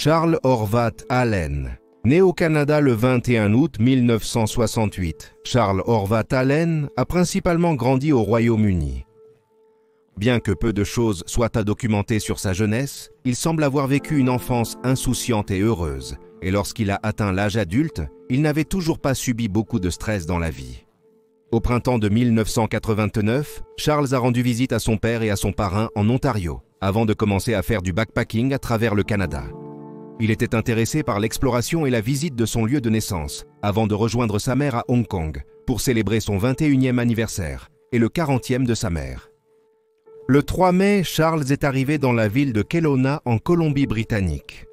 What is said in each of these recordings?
Charles Horvat Allen. Né au Canada le 21 août 1968, Charles Horvat Allen a principalement grandi au Royaume-Uni. Bien que peu de choses soient à documenter sur sa jeunesse, il semble avoir vécu une enfance insouciante et heureuse, et lorsqu'il a atteint l'âge adulte, il n'avait toujours pas subi beaucoup de stress dans la vie. Au printemps de 1989, Charles a rendu visite à son père et à son parrain en Ontario, avant de commencer à faire du backpacking à travers le Canada. Il était intéressé par l'exploration et la visite de son lieu de naissance, avant de rejoindre sa mère à Hong Kong, pour célébrer son 21e anniversaire et le 40e de sa mère. Le 3 mai, Charles est arrivé dans la ville de Kelowna en Colombie-Britannique.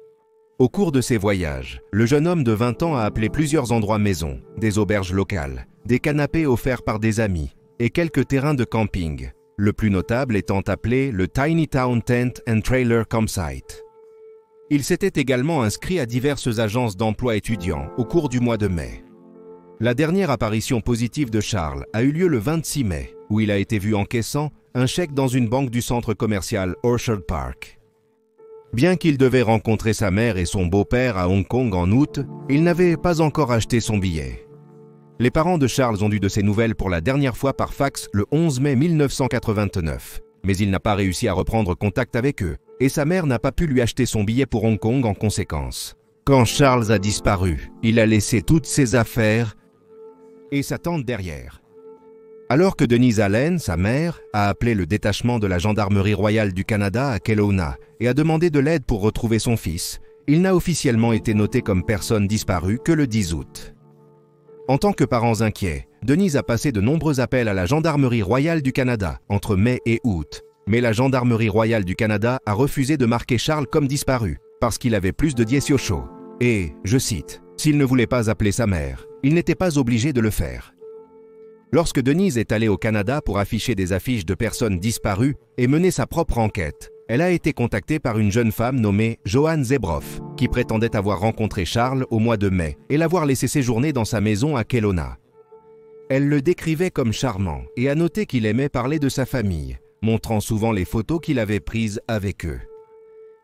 Au cours de ses voyages, le jeune homme de 20 ans a appelé plusieurs endroits maisons, des auberges locales, des canapés offerts par des amis et quelques terrains de camping, le plus notable étant appelé le Tiny Town Tent and Trailer Campsite. Il s'était également inscrit à diverses agences d'emploi étudiants au cours du mois de mai. La dernière apparition positive de Charles a eu lieu le 26 mai, où il a été vu encaissant un chèque dans une banque du centre commercial Orchard Park. Bien qu'il devait rencontrer sa mère et son beau-père à Hong Kong en août, il n'avait pas encore acheté son billet. Les parents de Charles ont eu de ses nouvelles pour la dernière fois par fax le 11 mai 1989, mais il n'a pas réussi à reprendre contact avec eux, et sa mère n'a pas pu lui acheter son billet pour Hong Kong en conséquence. Quand Charles a disparu, il a laissé toutes ses affaires et sa tante derrière. Alors que Denise Allen, sa mère, a appelé le détachement de la Gendarmerie royale du Canada à Kelowna et a demandé de l'aide pour retrouver son fils, il n'a officiellement été noté comme personne disparue que le 10 août. En tant que parents inquiets, Denise a passé de nombreux appels à la Gendarmerie royale du Canada entre mai et août, mais la Gendarmerie royale du Canada a refusé de marquer Charles comme disparu parce qu'il avait plus de 18 chauds. Et, je cite, « S'il ne voulait pas appeler sa mère, il n'était pas obligé de le faire. » Lorsque Denise est allée au Canada pour afficher des affiches de personnes disparues et mener sa propre enquête, elle a été contactée par une jeune femme nommée Joanne Zebroff, qui prétendait avoir rencontré Charles au mois de mai et l'avoir laissé séjourner dans sa maison à Kelowna. Elle le décrivait comme charmant et a noté qu'il aimait parler de sa famille, montrant souvent les photos qu'il avait prises avec eux.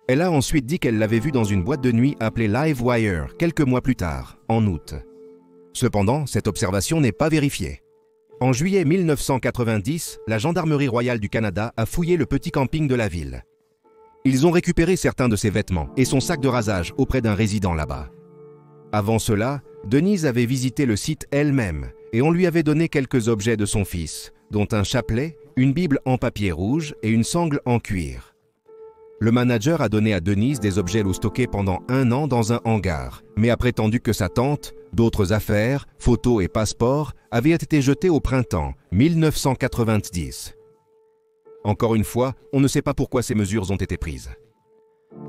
Elle a ensuite dit qu'elle l'avait vu dans une boîte de nuit appelée Livewire quelques mois plus tard, en août. Cependant, cette observation n'est pas vérifiée. En juillet 1990, la Gendarmerie royale du Canada a fouillé le petit camping de la ville. Ils ont récupéré certains de ses vêtements et son sac de rasage auprès d'un résident là-bas. Avant cela, Denise avait visité le site elle-même et on lui avait donné quelques objets de son fils, dont un chapelet, une Bible en papier rouge et une sangle en cuir. Le manager a donné à Denise des objets stockés pendant 1 an dans un hangar, mais a prétendu que sa tante, d'autres affaires, photos et passeports avaient été jetés au printemps 1990. Encore une fois, on ne sait pas pourquoi ces mesures ont été prises.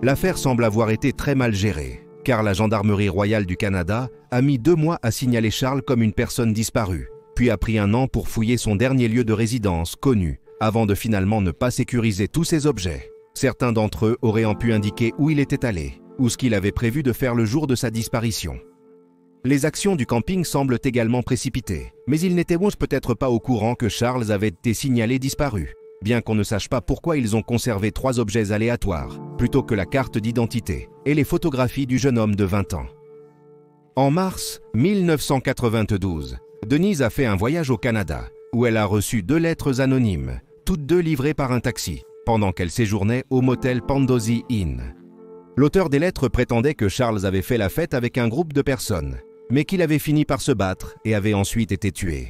L'affaire semble avoir été très mal gérée, car la Gendarmerie royale du Canada a mis 2 mois à signaler Charles comme une personne disparue, puis a pris 1 an pour fouiller son dernier lieu de résidence connu, avant de finalement ne pas sécuriser tous ses objets. Certains d'entre eux auraient pu indiquer où il était allé, ou ce qu'il avait prévu de faire le jour de sa disparition. Les actions du camping semblent également précipitées, mais ils n'étaient peut-être pas au courant que Charles avait été signalé disparu, bien qu'on ne sache pas pourquoi ils ont conservé 3 objets aléatoires, plutôt que la carte d'identité et les photographies du jeune homme de 20 ans. En mars 1992, Denise a fait un voyage au Canada, où elle a reçu 2 lettres anonymes, toutes 2 livrées par un taxi, pendant qu'elle séjournait au motel Pandozi Inn. L'auteur des lettres prétendait que Charles avait fait la fête avec un groupe de personnes, mais qu'il avait fini par se battre et avait ensuite été tué.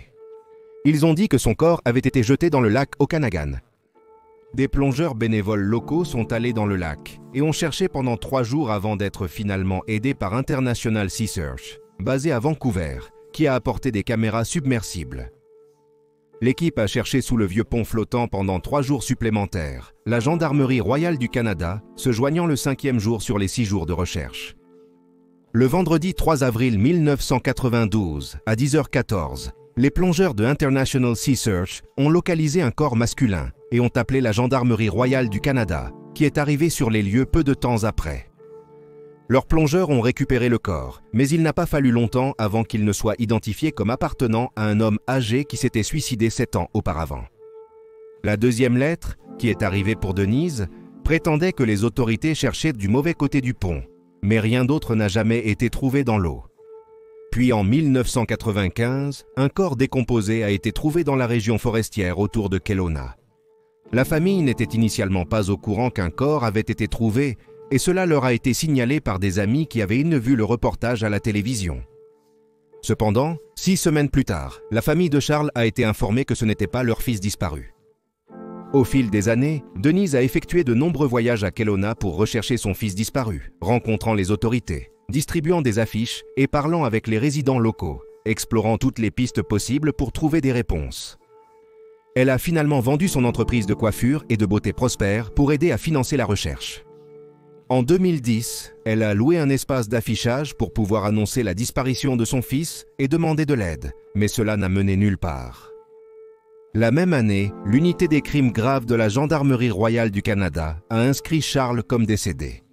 Ils ont dit que son corps avait été jeté dans le lac Okanagan. Des plongeurs bénévoles locaux sont allés dans le lac et ont cherché pendant 3 jours avant d'être finalement aidés par International Sea Search, basé à Vancouver, qui a apporté des caméras submersibles. L'équipe a cherché sous le vieux pont flottant pendant 3 jours supplémentaires, la Gendarmerie royale du Canada se joignant le 5e jour sur les 6 jours de recherche. Le vendredi 3 avril 1992, à 10h14, les plongeurs de International Sea Search ont localisé un corps masculin et ont appelé la Gendarmerie royale du Canada, qui est arrivée sur les lieux peu de temps après. Leurs plongeurs ont récupéré le corps, mais il n'a pas fallu longtemps avant qu'il ne soit identifié comme appartenant à un homme âgé qui s'était suicidé 7 ans auparavant. La deuxième lettre, qui est arrivée pour Denise, prétendait que les autorités cherchaient du mauvais côté du pont, mais rien d'autre n'a jamais été trouvé dans l'eau. Puis en 1995, un corps décomposé a été trouvé dans la région forestière autour de Kelowna. La famille n'était initialement pas au courant qu'un corps avait été trouvé et cela leur a été signalé par des amis qui avaient vu le reportage à la télévision. Cependant, 6 semaines plus tard, la famille de Charles a été informée que ce n'était pas leur fils disparu. Au fil des années, Denise a effectué de nombreux voyages à Kelowna pour rechercher son fils disparu, rencontrant les autorités, distribuant des affiches et parlant avec les résidents locaux, explorant toutes les pistes possibles pour trouver des réponses. Elle a finalement vendu son entreprise de coiffure et de beauté Prospère pour aider à financer la recherche. En 2010, elle a loué un espace d'affichage pour pouvoir annoncer la disparition de son fils et demander de l'aide, mais cela n'a mené nulle part. La même année, l'unité des crimes graves de la Gendarmerie royale du Canada a inscrit Charles comme décédé.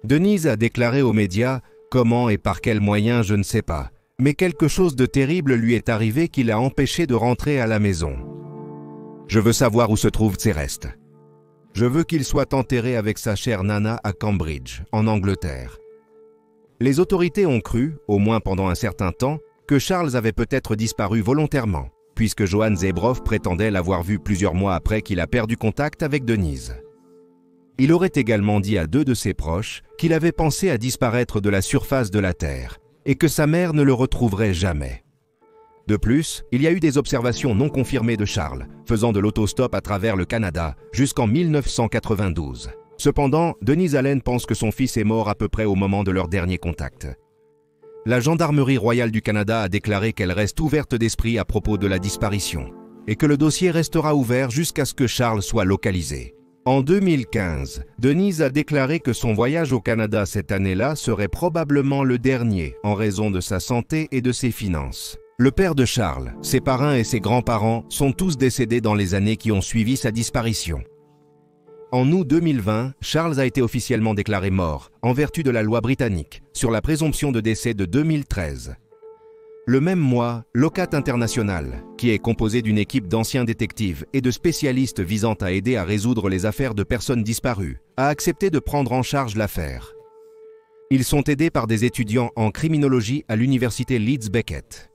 Denise a déclaré aux médias « Comment et par quels moyens, je ne sais pas, mais quelque chose de terrible lui est arrivé qui l'a empêché de rentrer à la maison. Je veux savoir où se trouvent ses restes. Je veux qu'il soit enterré avec sa chère Nana à Cambridge, en Angleterre. » Les autorités ont cru, au moins pendant un certain temps, que Charles avait peut-être disparu volontairement, puisque Johann Zebrov prétendait l'avoir vu plusieurs mois après qu'il a perdu contact avec Denise. Il aurait également dit à 2 de ses proches qu'il avait pensé à disparaître de la surface de la Terre et que sa mère ne le retrouverait jamais. De plus, il y a eu des observations non confirmées de Charles, faisant de l'autostop à travers le Canada jusqu'en 1992. Cependant, Denise Allen pense que son fils est mort à peu près au moment de leur dernier contact. La Gendarmerie royale du Canada a déclaré qu'elle reste ouverte d'esprit à propos de la disparition et que le dossier restera ouvert jusqu'à ce que Charles soit localisé. En 2015, Denise a déclaré que son voyage au Canada cette année-là serait probablement le dernier en raison de sa santé et de ses finances. Le père de Charles, ses parrains et ses grands-parents sont tous décédés dans les années qui ont suivi sa disparition. En août 2020, Charles a été officiellement déclaré mort, en vertu de la loi britannique, sur la présomption de décès de 2013. Le même mois, Locat International, qui est composé d'une équipe d'anciens détectives et de spécialistes visant à aider à résoudre les affaires de personnes disparues, a accepté de prendre en charge l'affaire. Ils sont aidés par des étudiants en criminologie à l'université Leeds Beckett.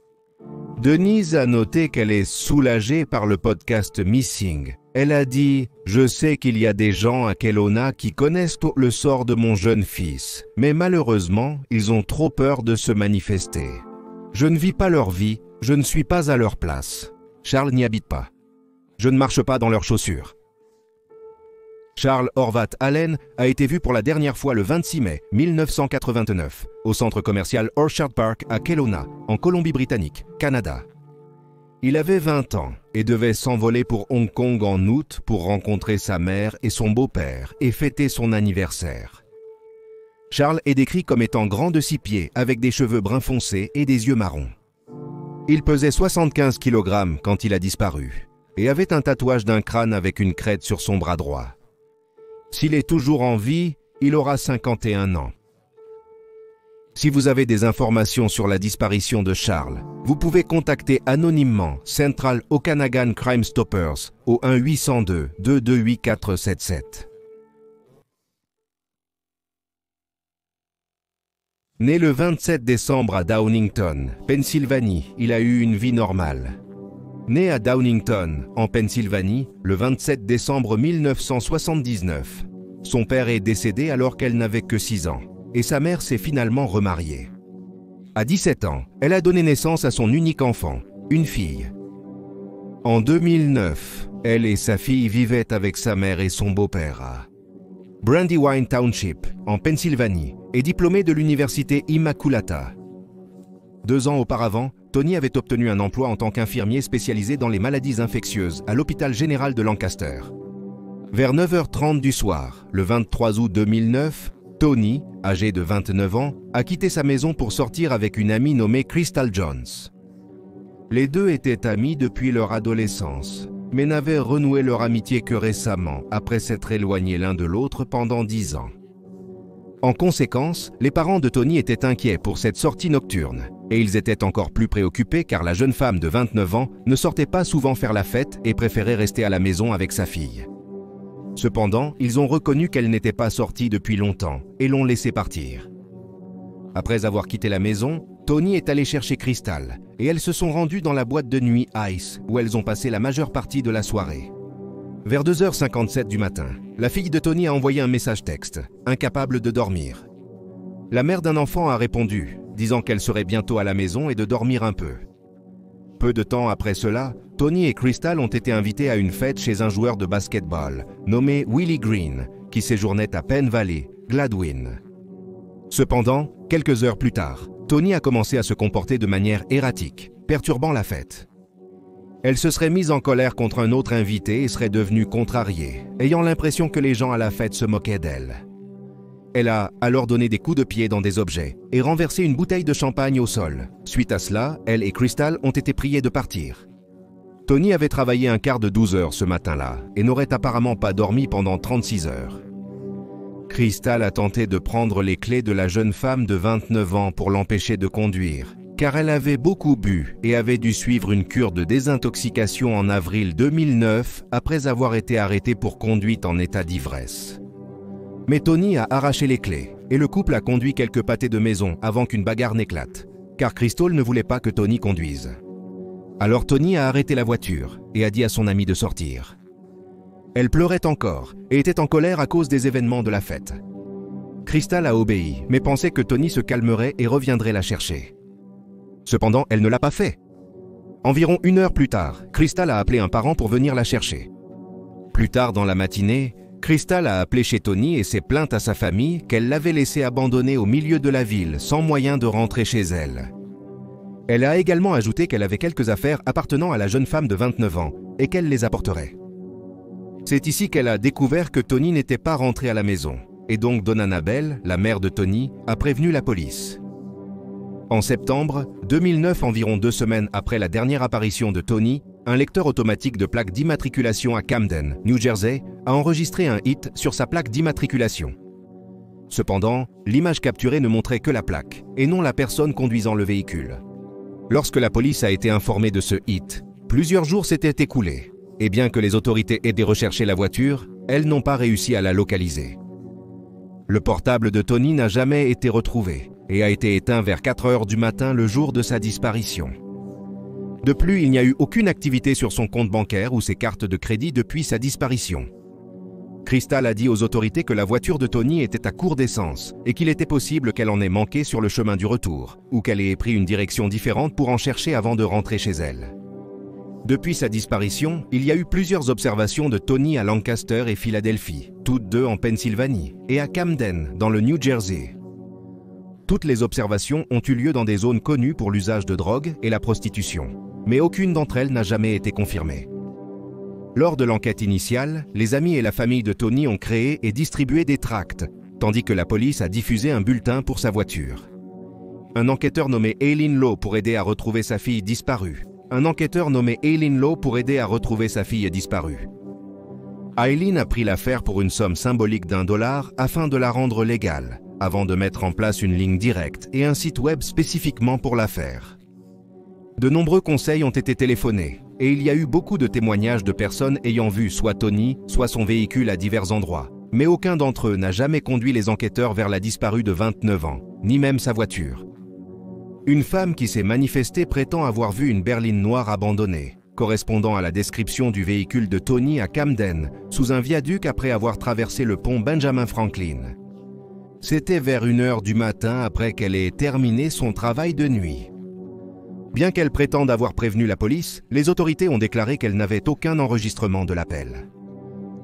Denise a noté qu'elle est soulagée par le podcast Missing. Elle a dit « Je sais qu'il y a des gens à Kelowna qui connaissent le sort de mon jeune fils, mais malheureusement, ils ont trop peur de se manifester. Je ne vis pas leur vie, je ne suis pas à leur place. Charles n'y habite pas. Je ne marche pas dans leurs chaussures. » Charles Horvat Allen a été vu pour la dernière fois le 26 mai 1989 au centre commercial Orchard Park à Kelowna, en Colombie-Britannique, Canada. Il avait 20 ans et devait s'envoler pour Hong Kong en août pour rencontrer sa mère et son beau-père et fêter son anniversaire. Charles est décrit comme étant grand de 6 pieds avec des cheveux brun foncé et des yeux marrons. Il pesait 75 kg quand il a disparu et avait un tatouage d'un crâne avec une crête sur son bras droit. S'il est toujours en vie, il aura 51 ans. Si vous avez des informations sur la disparition de Charles, vous pouvez contacter anonymement Central Okanagan Crime Stoppers au 1-802-228-477. Né le 27 décembre à Downington, Pennsylvanie, il a eu une vie normale. Né à Downington, en Pennsylvanie, le 27 décembre 1979, son père est décédé alors qu'elle n'avait que 6 ans, et sa mère s'est finalement remariée. À 17 ans, elle a donné naissance à son unique enfant, une fille. En 2009, elle et sa fille vivaient avec sa mère et son beau-père à Brandywine Township, en Pennsylvanie, et diplômé de l'université Immaculata. 2 ans auparavant, Tony avait obtenu un emploi en tant qu'infirmier spécialisé dans les maladies infectieuses à l'hôpital général de Lancaster. Vers 9h30 du soir, le 23 août 2009, Tony, âgé de 29 ans, a quitté sa maison pour sortir avec une amie nommée Crystal Jones. Les deux étaient amis depuis leur adolescence, mais n'avaient renoué leur amitié que récemment, après s'être éloignés l'un de l'autre pendant 10 ans. En conséquence, les parents de Tony étaient inquiets pour cette sortie nocturne, et ils étaient encore plus préoccupés car la jeune femme de 29 ans ne sortait pas souvent faire la fête et préférait rester à la maison avec sa fille. Cependant, ils ont reconnu qu'elle n'était pas sortie depuis longtemps et l'ont laissée partir. Après avoir quitté la maison, Tony est allé chercher Crystal et elles se sont rendues dans la boîte de nuit Ice où elles ont passé la majeure partie de la soirée. Vers 2h57 du matin, la fille de Tony a envoyé un message texte, incapable de dormir. La mère d'un enfant a répondu, disant qu'elle serait bientôt à la maison et de dormir un peu. Peu de temps après cela, Tony et Crystal ont été invités à une fête chez un joueur de basketball nommé Willie Green, qui séjournait à Penn Valley, Gladwin. Cependant, quelques heures plus tard, Tony a commencé à se comporter de manière erratique, perturbant la fête. Elle se serait mise en colère contre un autre invité et serait devenue contrariée, ayant l'impression que les gens à la fête se moquaient d'elle. Elle a alors donné des coups de pied dans des objets et renversé une bouteille de champagne au sol. Suite à cela, elle et Crystal ont été priées de partir. Tony avait travaillé un quart de 12 heures ce matin-là et n'aurait apparemment pas dormi pendant 36 heures. Crystal a tenté de prendre les clés de la jeune femme de 29 ans pour l'empêcher de conduire, car elle avait beaucoup bu et avait dû suivre une cure de désintoxication en avril 2009 après avoir été arrêtée pour conduite en état d'ivresse. Mais Tony a arraché les clés et le couple a conduit quelques pâtés de maison avant qu'une bagarre n'éclate, car Crystal ne voulait pas que Tony conduise. Alors Tony a arrêté la voiture et a dit à son amie de sortir. Elle pleurait encore et était en colère à cause des événements de la fête. Crystal a obéi, mais pensait que Tony se calmerait et reviendrait la chercher. Cependant, elle ne l'a pas fait. Environ 1 heure plus tard, Crystal a appelé un parent pour venir la chercher. Plus tard dans la matinée, Crystal a appelé chez Tony et s'est plainte à sa famille qu'elle l'avait laissée abandonnée au milieu de la ville sans moyen de rentrer chez elle. Elle a également ajouté qu'elle avait quelques affaires appartenant à la jeune femme de 29 ans et qu'elle les apporterait. C'est ici qu'elle a découvert que Tony n'était pas rentré à la maison et donc Donna Nabel, la mère de Tony, a prévenu la police. En septembre 2009, environ 2 semaines après la dernière apparition de Tony, un lecteur automatique de plaques d'immatriculation à Camden, New Jersey, a enregistré un hit sur sa plaque d'immatriculation. Cependant, l'image capturée ne montrait que la plaque, et non la personne conduisant le véhicule. Lorsque la police a été informée de ce hit, plusieurs jours s'étaient écoulés, et bien que les autorités aient recherché la voiture, elles n'ont pas réussi à la localiser. Le portable de Tony n'a jamais été retrouvé, et a été éteint vers 4 heures du matin le jour de sa disparition. De plus, il n'y a eu aucune activité sur son compte bancaire ou ses cartes de crédit depuis sa disparition. Crystal a dit aux autorités que la voiture de Tony était à court d'essence et qu'il était possible qu'elle en ait manqué sur le chemin du retour ou qu'elle ait pris une direction différente pour en chercher avant de rentrer chez elle. Depuis sa disparition, il y a eu plusieurs observations de Tony à Lancaster et Philadelphie, toutes deux en Pennsylvanie, et à Camden, dans le New Jersey. Toutes les observations ont eu lieu dans des zones connues pour l'usage de drogue et la prostitution, mais aucune d'entre elles n'a jamais été confirmée. Lors de l'enquête initiale, les amis et la famille de Tony ont créé et distribué des tracts, tandis que la police a diffusé un bulletin pour sa voiture. Un enquêteur nommé Aileen Lowe pour aider à retrouver sa fille disparue. Un enquêteur nommé Aileen Lowe pour aider à retrouver sa fille disparue. Aileen a pris l'affaire pour une somme symbolique d'$1 afin de la rendre légale, avant de mettre en place une ligne directe et un site web spécifiquement pour l'affaire. De nombreux conseils ont été téléphonés, et il y a eu beaucoup de témoignages de personnes ayant vu soit Tony, soit son véhicule à divers endroits, mais aucun d'entre eux n'a jamais conduit les enquêteurs vers la disparue de 29 ans, ni même sa voiture. Une femme qui s'est manifestée prétend avoir vu une berline noire abandonnée, correspondant à la description du véhicule de Tony à Camden, sous un viaduc après avoir traversé le pont Benjamin Franklin. C'était vers 1 heure du matin après qu'elle ait terminé son travail de nuit. Bien qu'elle prétende avoir prévenu la police, les autorités ont déclaré qu'elle n'avait aucun enregistrement de l'appel.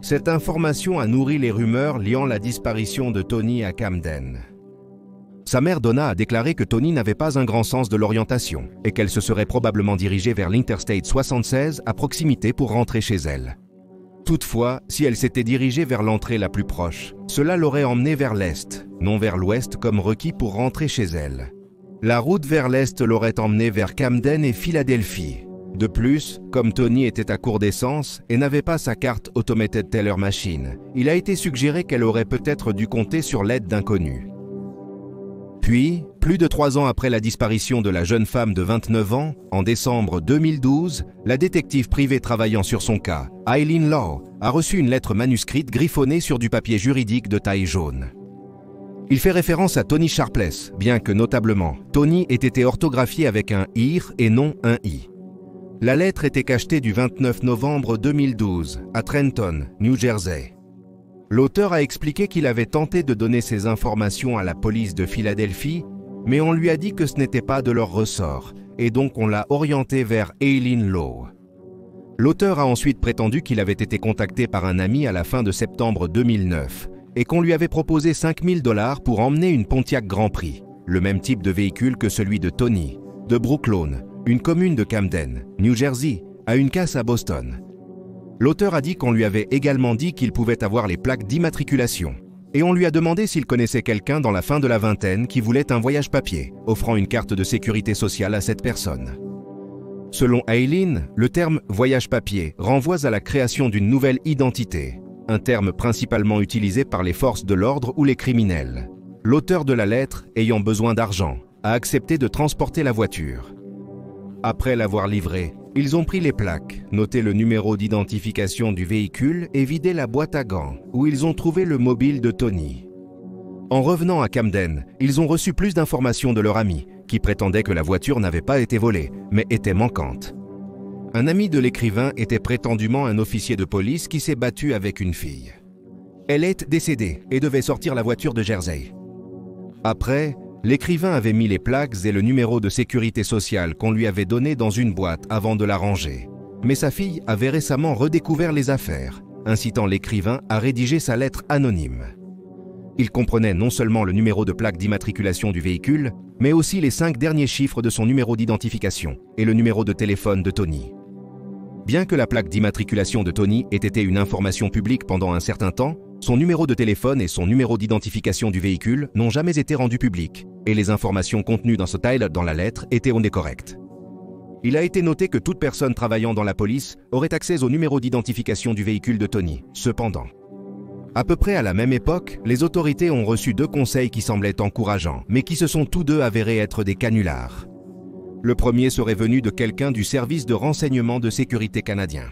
Cette information a nourri les rumeurs liant la disparition de Tony à Camden. Sa mère Donna a déclaré que Tony n'avait pas un grand sens de l'orientation et qu'elle se serait probablement dirigée vers l'Interstate 76 à proximité pour rentrer chez elle. Toutefois, si elle s'était dirigée vers l'entrée la plus proche, cela l'aurait emmenée vers l'est, non vers l'ouest comme requis pour rentrer chez elle. La route vers l'est l'aurait emmenée vers Camden et Philadelphie. De plus, comme Tony était à court d'essence et n'avait pas sa carte Automated Teller Machine, il a été suggéré qu'elle aurait peut-être dû compter sur l'aide d'inconnus. Puis, plus de 3 ans après la disparition de la jeune femme de 29 ans, en décembre 2012, la détective privée travaillant sur son cas, Eileen Law, a reçu une lettre manuscrite griffonnée sur du papier juridique de taille jaune. Il fait référence à Tony Sharpless, bien que notablement, Tony ait été orthographié avec un « ir » et non un « i ». La lettre était cachetée du 29 novembre 2012, à Trenton, New Jersey. L'auteur a expliqué qu'il avait tenté de donner ces informations à la police de Philadelphie, mais on lui a dit que ce n'était pas de leur ressort, et donc on l'a orienté vers Eileen Law. L'auteur a ensuite prétendu qu'il avait été contacté par un ami à la fin de septembre 2009, et qu'on lui avait proposé 5 000 $ pour emmener une Pontiac Grand Prix, le même type de véhicule que celui de Tony, de Brooklawn, une commune de Camden, New Jersey, à une casse à Boston. L'auteur a dit qu'on lui avait également dit qu'il pouvait avoir les plaques d'immatriculation, et on lui a demandé s'il connaissait quelqu'un dans la fin de la vingtaine qui voulait un voyage papier, offrant une carte de sécurité sociale à cette personne. Selon Eileen, le terme « voyage papier » renvoie à la création d'une nouvelle identité, un terme principalement utilisé par les forces de l'ordre ou les criminels. L'auteur de la lettre, ayant besoin d'argent, a accepté de transporter la voiture. Après l'avoir livrée, ils ont pris les plaques, noté le numéro d'identification du véhicule et vidé la boîte à gants, où ils ont trouvé le mobile de Tony. En revenant à Camden, ils ont reçu plus d'informations de leur ami, qui prétendait que la voiture n'avait pas été volée, mais était manquante. Un ami de l'écrivain était prétendument un officier de police qui s'est battu avec une fille. Elle est décédée et devait sortir la voiture de Jersey. Après, l'écrivain avait mis les plaques et le numéro de sécurité sociale qu'on lui avait donné dans une boîte avant de la ranger. Mais sa fille avait récemment redécouvert les affaires, incitant l'écrivain à rédiger sa lettre anonyme. Il comprenait non seulement le numéro de plaque d'immatriculation du véhicule, mais aussi les 5 derniers chiffres de son numéro d'identification et le numéro de téléphone de Tony. Bien que la plaque d'immatriculation de Tony ait été une information publique pendant un certain temps, son numéro de téléphone et son numéro d'identification du véhicule n'ont jamais été rendus publics, et les informations contenues dans ce tile dans la lettre étaient correctes. Il a été noté que toute personne travaillant dans la police aurait accès au numéro d'identification du véhicule de Tony. Cependant, à peu près à la même époque, les autorités ont reçu 2 conseils qui semblaient encourageants, mais qui se sont tous deux avérés être des canulars. Le premier serait venu de quelqu'un du service de renseignement de sécurité canadien.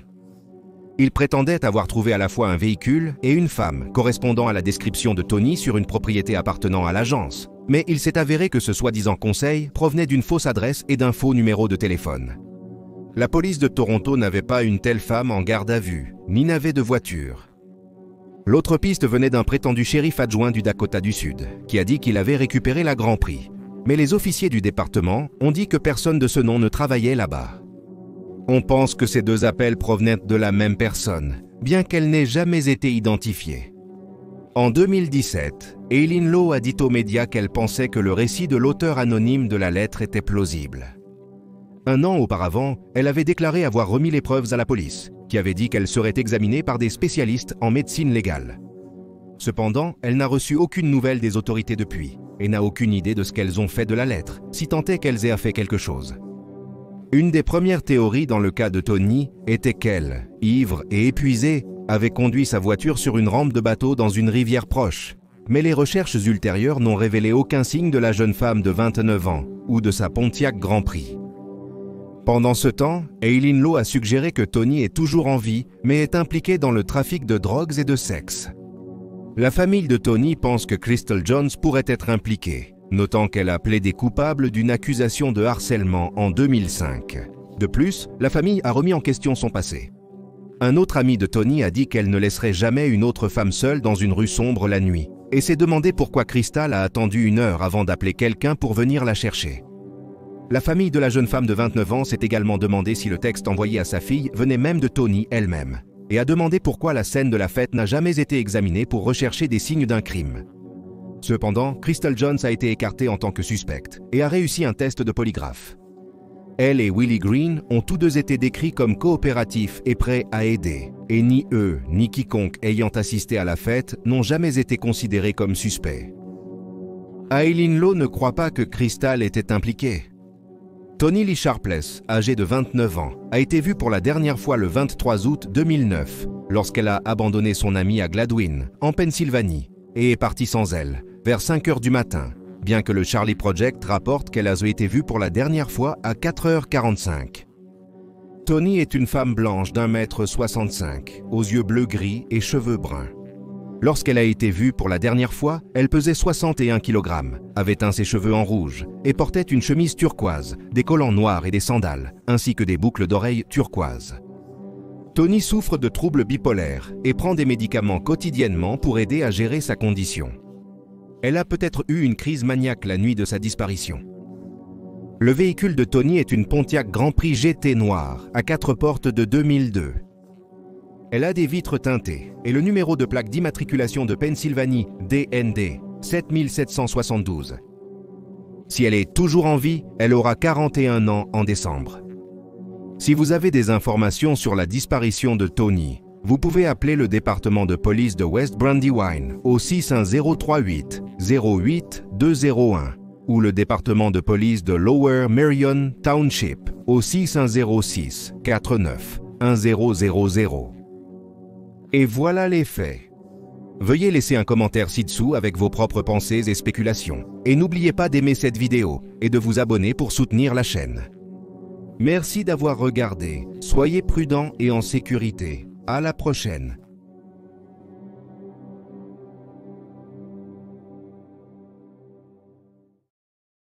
Il prétendait avoir trouvé à la fois un véhicule et une femme correspondant à la description de Tony sur une propriété appartenant à l'agence, mais il s'est avéré que ce soi-disant conseil provenait d'une fausse adresse et d'un faux numéro de téléphone. La police de Toronto n'avait pas une telle femme en garde à vue, ni n'avait de voiture. L'autre piste venait d'un prétendu shérif adjoint du Dakota du Sud, qui a dit qu'il avait récupéré la Grand Prix. Mais les officiers du département ont dit que personne de ce nom ne travaillait là-bas. On pense que ces 2 appels provenaient de la même personne, bien qu'elle n'ait jamais été identifiée. En 2017, Eileen Law a dit aux médias qu'elle pensait que le récit de l'auteur anonyme de la lettre était plausible. 1 an auparavant, elle avait déclaré avoir remis les preuves à la police, qui avait dit qu'elle serait examinée par des spécialistes en médecine légale. Cependant, elle n'a reçu aucune nouvelle des autorités depuis, et n'a aucune idée de ce qu'elles ont fait de la lettre, si tant est qu'elles aient fait quelque chose. Une des premières théories dans le cas de Tony était qu'elle, ivre et épuisée, avait conduit sa voiture sur une rampe de bateau dans une rivière proche, mais les recherches ultérieures n'ont révélé aucun signe de la jeune femme de 29 ans ou de sa Pontiac Grand Prix. Pendant ce temps, Eileen Law a suggéré que Tony est toujours en vie, mais est impliqué dans le trafic de drogues et de sexe. La famille de Tony pense que Crystal Jones pourrait être impliquée, notant qu'elle a plaidé coupable d'une accusation de harcèlement en 2005. De plus, la famille a remis en question son passé. Un autre ami de Tony a dit qu'elle ne laisserait jamais une autre femme seule dans une rue sombre la nuit, et s'est demandé pourquoi Crystal a attendu 1 heure avant d'appeler quelqu'un pour venir la chercher. La famille de la jeune femme de 29 ans s'est également demandé si le texte envoyé à sa fille venait même de Tony elle-même, et a demandé pourquoi la scène de la fête n'a jamais été examinée pour rechercher des signes d'un crime. Cependant, Crystal Jones a été écartée en tant que suspecte et a réussi un test de polygraphe. Elle et Willie Green ont tous 2 été décrits comme coopératifs et prêts à aider, et ni eux, ni quiconque ayant assisté à la fête n'ont jamais été considérés comme suspects. Eileen Law ne croit pas que Crystal était impliquée. Tony Lee Sharpless, âgée de 29 ans, a été vue pour la dernière fois le 23 août 2009, lorsqu'elle a abandonné son amie à Gladwin, en Pennsylvanie, et est partie sans elle, vers 5 heures du matin, bien que le Charlie Project rapporte qu'elle a été vue pour la dernière fois à 4h45. Toni est une femme blanche d'1,65 m, aux yeux bleu-gris et cheveux bruns. Lorsqu'elle a été vue pour la dernière fois, elle pesait 61 kg, avait teint ses cheveux en rouge et portait une chemise turquoise, des collants noirs et des sandales, ainsi que des boucles d'oreilles turquoises. Toni souffre de troubles bipolaires et prend des médicaments quotidiennement pour aider à gérer sa condition. Elle a peut-être eu une crise maniaque la nuit de sa disparition. Le véhicule de Toni est une Pontiac Grand Prix GT noire à 4 portes de 2002. Elle a des vitres teintées et le numéro de plaque d'immatriculation de Pennsylvanie DND 7772. Si elle est toujours en vie, elle aura 41 ans en décembre. Si vous avez des informations sur la disparition de Toni, vous pouvez appeler le département de police de West Brandywine au 61038 08 201 ou le département de police de Lower Merion Township au 610 49 1000. Et voilà les faits. Veuillez laisser un commentaire ci-dessous avec vos propres pensées et spéculations. Et n'oubliez pas d'aimer cette vidéo et de vous abonner pour soutenir la chaîne. Merci d'avoir regardé. Soyez prudents et en sécurité. À la prochaine.